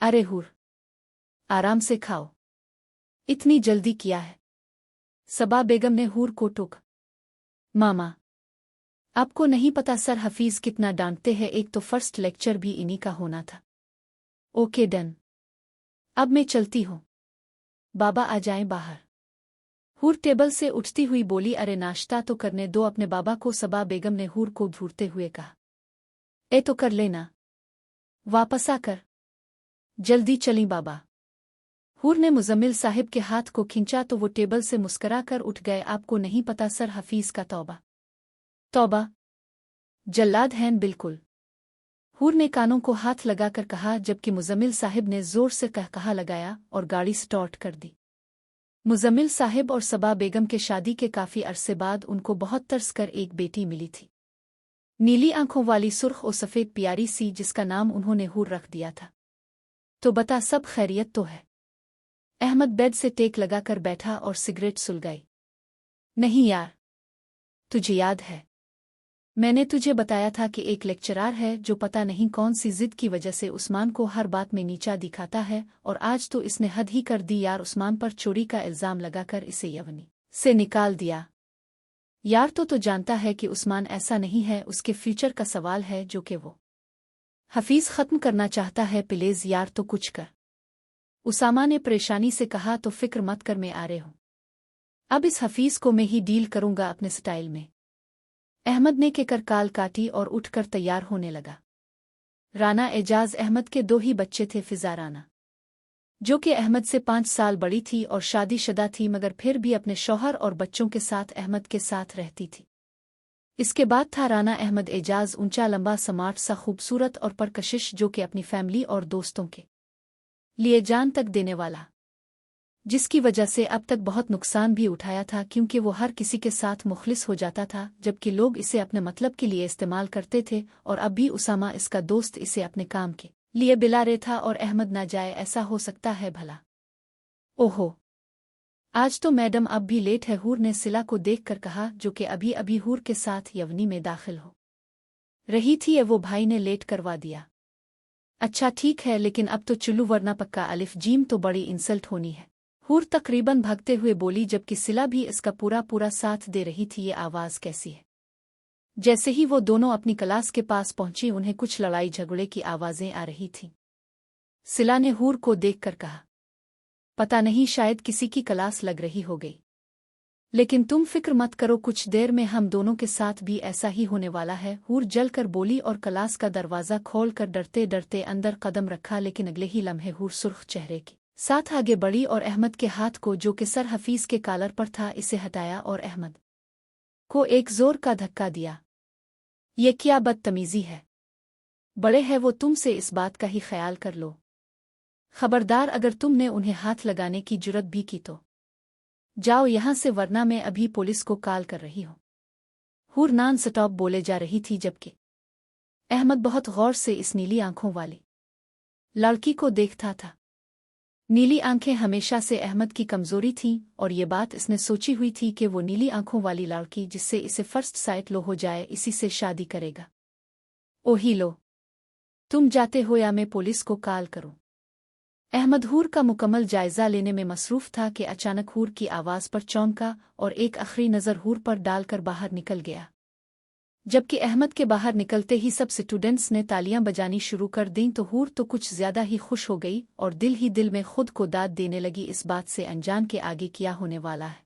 अरे हूर, आराम से खाओ, इतनी जल्दी किया है? सबा बेगम ने हूर को टोका। मामा, आपको नहीं पता सर हफीज कितना डांटते हैं, एक तो फर्स्ट लेक्चर भी इन्हीं का होना था। ओके डन, अब मैं चलती हूँ, बाबा आ जाएं बाहर। हूर टेबल से उठती हुई बोली, अरे नाश्ता तो करने दो अपने बाबा को। सबा बेगम ने हूर को घूरते हुए कहा, ए तो कर लेना, वापस आकर जल्दी चली बाबा। हूर ने मुजम्मिल साहिब के हाथ को खींचा तो वो टेबल से मुस्करा कर उठ गए। आपको नहीं पता सर हफीज का तौबा तौबा, जल्लाद हैं बिल्कुल, हूर ने कानों को हाथ लगाकर कहा, जबकि मुजम्मिल साहिब ने जोर से कहकहा लगाया और गाड़ी स्टार्ट कर दी। मुजम्मिल साहिब और सबा बेगम के शादी के काफी अरसे बाद उनको बहुत तरस कर एक बेटी मिली थी, नीली आंखों वाली सुर्ख और सफ़ेद प्यारी सी, जिसका नाम उन्होंने हूर रख दिया था। तो बता सब खैरियत तो है? अहमद बेड से टेक लगाकर बैठा और सिगरेट सुलगाई। नहीं यार, तुझे याद है मैंने तुझे बताया था कि एक लेक्चरार है जो पता नहीं कौन सी जिद की वजह से उस्मान को हर बात में नीचा दिखाता है, और आज तो इसने हद ही कर दी यार। उस्मान पर चोरी का इल्जाम लगाकर इसे यवनी से निकाल दिया। यार तो जानता है कि उस्मान ऐसा नहीं है, उसके फ्यूचर का सवाल है जो कि वो हफीज खत्म करना चाहता है। प्लीज यार तो कुछ कर। उसामा ने परेशानी से कहा, तो फिक्र मत कर, मैं आ रहे हूं, अब इस हफीज को मैं ही डील करूंगा अपने स्टाइल में। अहमद ने कहकर काल काटी और उठकर तैयार होने लगा। राना एजाज अहमद के दो ही बच्चे थे, फिजा राना जो कि अहमद से 5 साल बड़ी थी और शादीशुदा थी, मगर फिर भी अपने शौहर और बच्चों के साथ अहमद के साथ रहती थी। इसके बाद था राना अहमद एजाज, ऊंचा लंबा स्मार्ट सा खूबसूरत और परकशिश, जो कि अपनी फैमिली और दोस्तों के लिए जान तक देने वाला, जिसकी वजह से अब तक बहुत नुकसान भी उठाया था, क्योंकि वो हर किसी के साथ मुखलिस हो जाता था, जबकि लोग इसे अपने मतलब के लिए इस्तेमाल करते थे। और अब भी उसामा इसका दोस्त इसे अपने काम के लिए बिला रहे था और अहमद ना जाए, ऐसा हो सकता है भला? ओहो, आज तो मैडम अब भी लेट है, हूर ने सिला को देखकर कहा, जो कि अभी अभी हूर के साथ यवनी में दाखिल हो रही थी। वो भाई ने लेट करवा दिया। अच्छा ठीक है, लेकिन अब तो चुल्लू, वरना पक्का अलिफ जीम तो बड़ी इंसल्ट होनी है, हूर तकरीबन भागते हुए बोली, जबकि सिला भी इसका पूरा पूरा साथ दे रही थी। ये आवाज़ कैसी है? जैसे ही वो दोनों अपनी क्लास के पास पहुंची, उन्हें कुछ लड़ाई झगड़े की आवाज़ें आ रही थीं। सिला ने हूर को देखकर कहा, पता नहीं, शायद किसी की क्लास लग रही हो गई, लेकिन तुम फिक्र मत करो, कुछ देर में हम दोनों के साथ भी ऐसा ही होने वाला है। हूर जलकर बोली और क्लास का दरवाज़ा खोलकर डरते डरते अंदर कदम रखा, लेकिन अगले ही लम्हे हूर सुर्ख चेहरे की साथ आगे बढ़ी और अहमद के हाथ को, जो कि सर हफीज के कालर पर था, इसे हटाया और अहमद को एक जोर का धक्का दिया। ये क्या बदतमीजी है? बड़े हैं वो, तुमसे इस बात का ही ख्याल कर लो। खबरदार, अगर तुमने उन्हें हाथ लगाने की जुर्रत भी की तो जाओ यहां से, वरना मैं अभी पुलिस को कॉल कर रही हूं। हूर नॉन स्टॉप बोले जा रही थी, जबकि अहमद बहुत गौर से इस नीली आंखों वाली लड़की को देखता था। नीली आंखें हमेशा से अहमद की कमजोरी थीं, और ये बात इसने सोची हुई थी कि वो नीली आंखों वाली लड़की जिससे इसे फर्स्ट साइट लो हो जाए, इसी से शादी करेगा। ओही लो, तुम जाते हो या मैं पुलिस को कॉल करूं? अहमद हूर का मुकम्मल जायजा लेने में मसरूफ था कि अचानक हूर की आवाज़ पर चौंका और एक आखिरी नज़र हूर पर डालकर बाहर निकल गया। जबकि अहमद के बाहर निकलते ही सब स्टूडेंट्स ने तालियां बजानी शुरू कर दी, तो हूर तो कुछ ज्यादा ही खुश हो गई और दिल ही दिल में खुद को दाद देने लगी, इस बात से अनजान के आगे क्या होने वाला है।